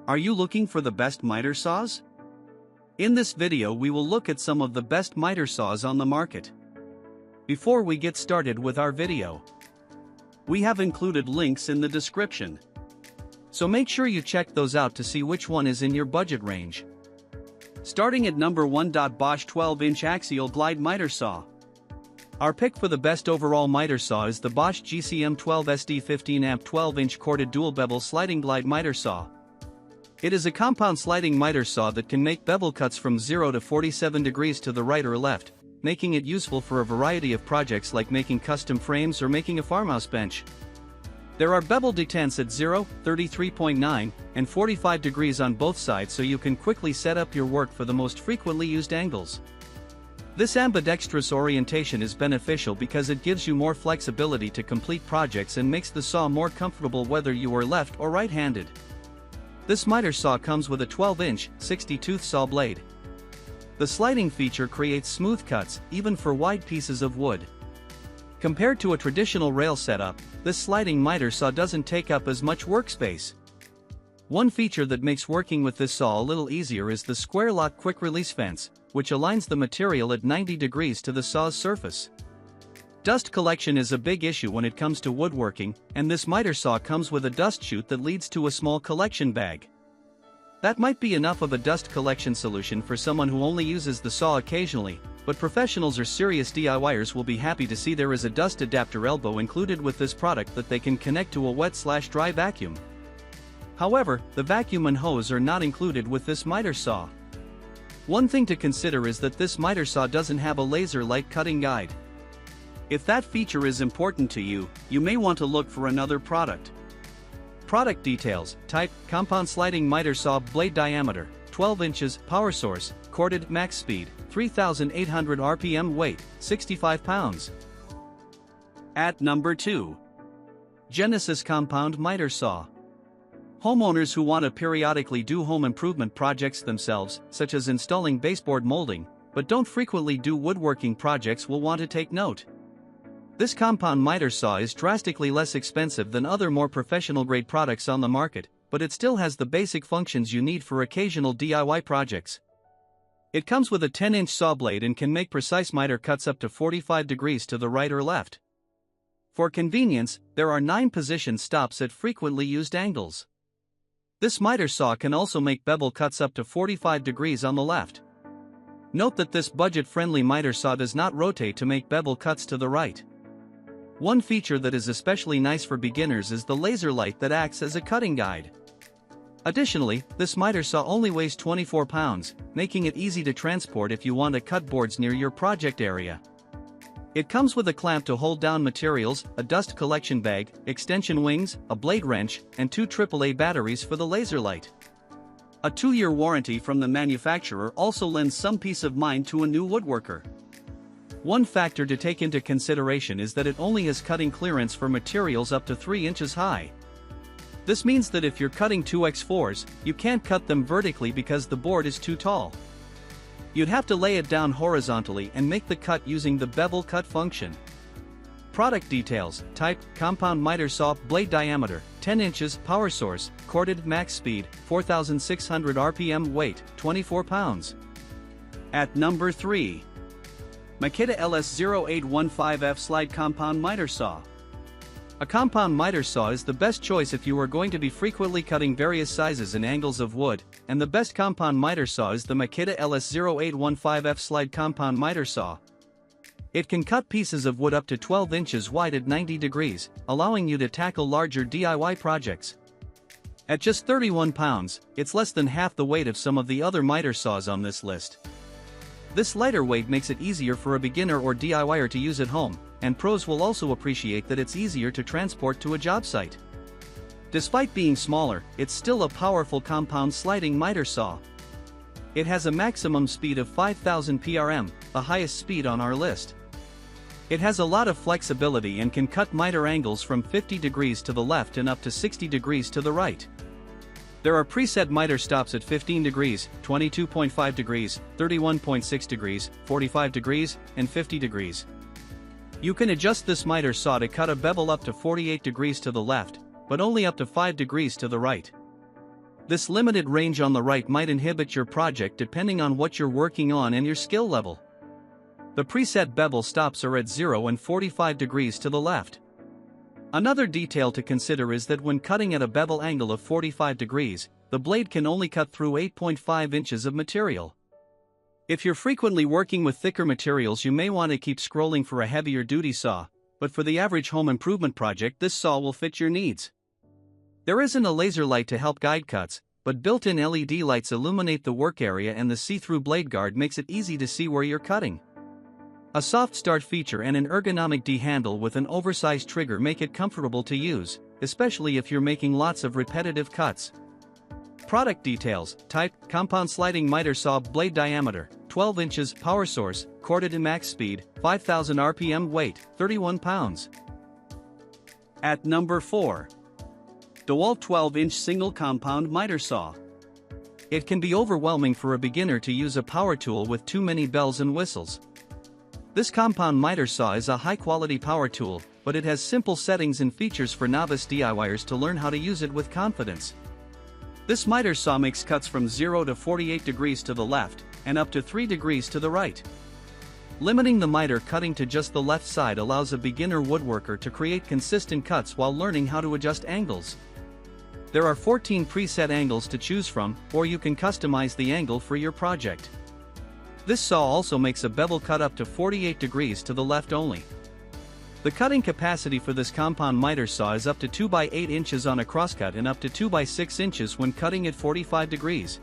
Are you looking for the best miter saws? In this video we will look at some of the best miter saws on the market. Before we get started with our video, we have included links in the description. So make sure you check those out to see which one is in your budget range. Starting at number 1. Bosch 12-inch Axial Glide Miter Saw. Our pick for the best overall miter saw is the Bosch GCM 12 SD 15 amp 12-inch corded dual bevel sliding glide miter saw. It is a compound sliding miter saw that can make bevel cuts from 0 to 47 degrees to the right or left, making it useful for a variety of projects like making custom frames or making a farmhouse bench. There are bevel detents at 0, 33.9, and 45 degrees on both sides, so you can quickly set up your work for the most frequently used angles. This ambidextrous orientation is beneficial because it gives you more flexibility to complete projects and makes the saw more comfortable whether you are left or right-handed. This miter saw comes with a 12-inch, 60-tooth saw blade. The sliding feature creates smooth cuts, even for wide pieces of wood. Compared to a traditional rail setup, this sliding miter saw doesn't take up as much workspace. One feature that makes working with this saw a little easier is the square lock quick release fence, which aligns the material at 90 degrees to the saw's surface. Dust collection is a big issue when it comes to woodworking, and this miter saw comes with a dust chute that leads to a small collection bag. That might be enough of a dust collection solution for someone who only uses the saw occasionally, but professionals or serious DIYers will be happy to see there is a dust adapter elbow included with this product that they can connect to a wet/dry vacuum. However, the vacuum and hose are not included with this miter saw. One thing to consider is that this miter saw doesn't have a laser light cutting guide. If that feature is important to you, you may want to look for another product. Product details: type, compound sliding miter saw, blade diameter, 12 inches, power source, corded, max speed, 3,800 RPM, weight, 65 pounds. At number 2. Genesis Compound Miter Saw. Homeowners who want to periodically do home improvement projects themselves, such as installing baseboard molding, but don't frequently do woodworking projects will want to take note. This compound miter saw is drastically less expensive than other more professional-grade products on the market, but it still has the basic functions you need for occasional DIY projects. It comes with a 10-inch saw blade and can make precise miter cuts up to 45 degrees to the right or left. For convenience, there are 9 position stops at frequently used angles. This miter saw can also make bevel cuts up to 45 degrees on the left. Note that this budget-friendly miter saw does not rotate to make bevel cuts to the right. One feature that is especially nice for beginners is the laser light that acts as a cutting guide. Additionally, this miter saw only weighs 24 pounds, making it easy to transport if you want to cut boards near your project area. It comes with a clamp to hold down materials, a dust collection bag, extension wings, a blade wrench, and 2 AAA batteries for the laser light. A 2-year warranty from the manufacturer also lends some peace of mind to a new woodworker. One factor to take into consideration is that it only has cutting clearance for materials up to 3 inches high. This means that if you're cutting 2x4s, you can't cut them vertically because the board is too tall. You'd have to lay it down horizontally and make the cut using the bevel cut function. Product details: type, compound miter saw, blade diameter, 10 inches, power source, corded, max speed, 4,600 RPM, weight, 24 pounds. At number 3. Makita LS0815F Slide Compound Miter Saw. A compound miter saw is the best choice if you are going to be frequently cutting various sizes and angles of wood, and the best compound miter saw is the Makita LS0815F Slide Compound Miter Saw. It can cut pieces of wood up to 12 inches wide at 90 degrees, allowing you to tackle larger DIY projects. At just 31 pounds, it's less than half the weight of some of the other miter saws on this list. This lighter weight makes it easier for a beginner or DIYer to use at home, and pros will also appreciate that it's easier to transport to a job site. Despite being smaller, it's still a powerful compound sliding miter saw. It has a maximum speed of 5,000 PRM, the highest speed on our list. It has a lot of flexibility and can cut miter angles from 50 degrees to the left and up to 60 degrees to the right. There are preset miter stops at 15 degrees, 22.5 degrees, 31.6 degrees, 45 degrees, and 50 degrees. You can adjust this miter saw to cut a bevel up to 48 degrees to the left, but only up to 5 degrees to the right. This limited range on the right might inhibit your project depending on what you're working on and your skill level. The preset bevel stops are at 0 and 45 degrees to the left. Another detail to consider is that when cutting at a bevel angle of 45 degrees, the blade can only cut through 8.5 inches of material. If you're frequently working with thicker materials, you may want to keep scrolling for a heavier duty saw, but for the average home improvement project, this saw will fit your needs. There isn't a laser light to help guide cuts, but built-in LED lights illuminate the work area, and the see-through blade guard makes it easy to see where you're cutting. A soft start feature and an ergonomic D-handle with an oversized trigger make it comfortable to use, especially if you're making lots of repetitive cuts. Product details: type, compound sliding miter saw, blade diameter, 12 inches, power source, corded to max speed, 5,000 RPM, weight, 31 pounds. At number 4. DeWalt 12-inch single compound miter saw. It can be overwhelming for a beginner to use a power tool with too many bells and whistles. This compound miter saw is a high-quality power tool, but it has simple settings and features for novice DIYers to learn how to use it with confidence. This miter saw makes cuts from 0 to 48 degrees to the left, and up to 3 degrees to the right. Limiting the miter cutting to just the left side allows a beginner woodworker to create consistent cuts while learning how to adjust angles. There are 14 preset angles to choose from, or you can customize the angle for your project. This saw also makes a bevel cut up to 48 degrees to the left only. The cutting capacity for this compound miter saw is up to 2 by 8 inches on a crosscut and up to 2 by 6 inches when cutting at 45 degrees.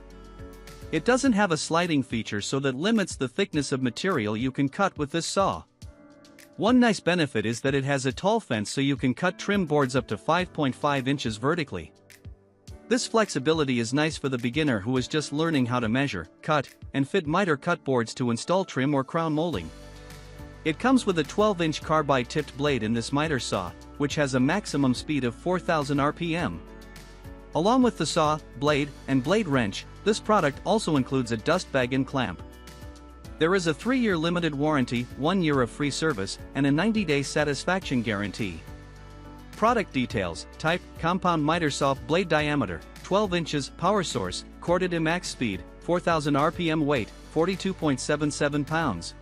It doesn't have a sliding feature, so that limits the thickness of material you can cut with this saw. One nice benefit is that it has a tall fence, so you can cut trim boards up to 5.5 inches vertically. This flexibility is nice for the beginner who is just learning how to measure, cut, and fit miter cut boards to install trim or crown molding. It comes with a 12-inch carbide-tipped blade in this miter saw, which has a maximum speed of 4,000 RPM. Along with the saw, blade, and blade wrench, this product also includes a dust bag and clamp. There is a 3-year limited warranty, 1 year of free service, and a 90-day satisfaction guarantee. Product details: type, compound miter saw, blade diameter, 12 inches, power source, corded to max speed, 4,000 RPM, weight, 42.77 pounds.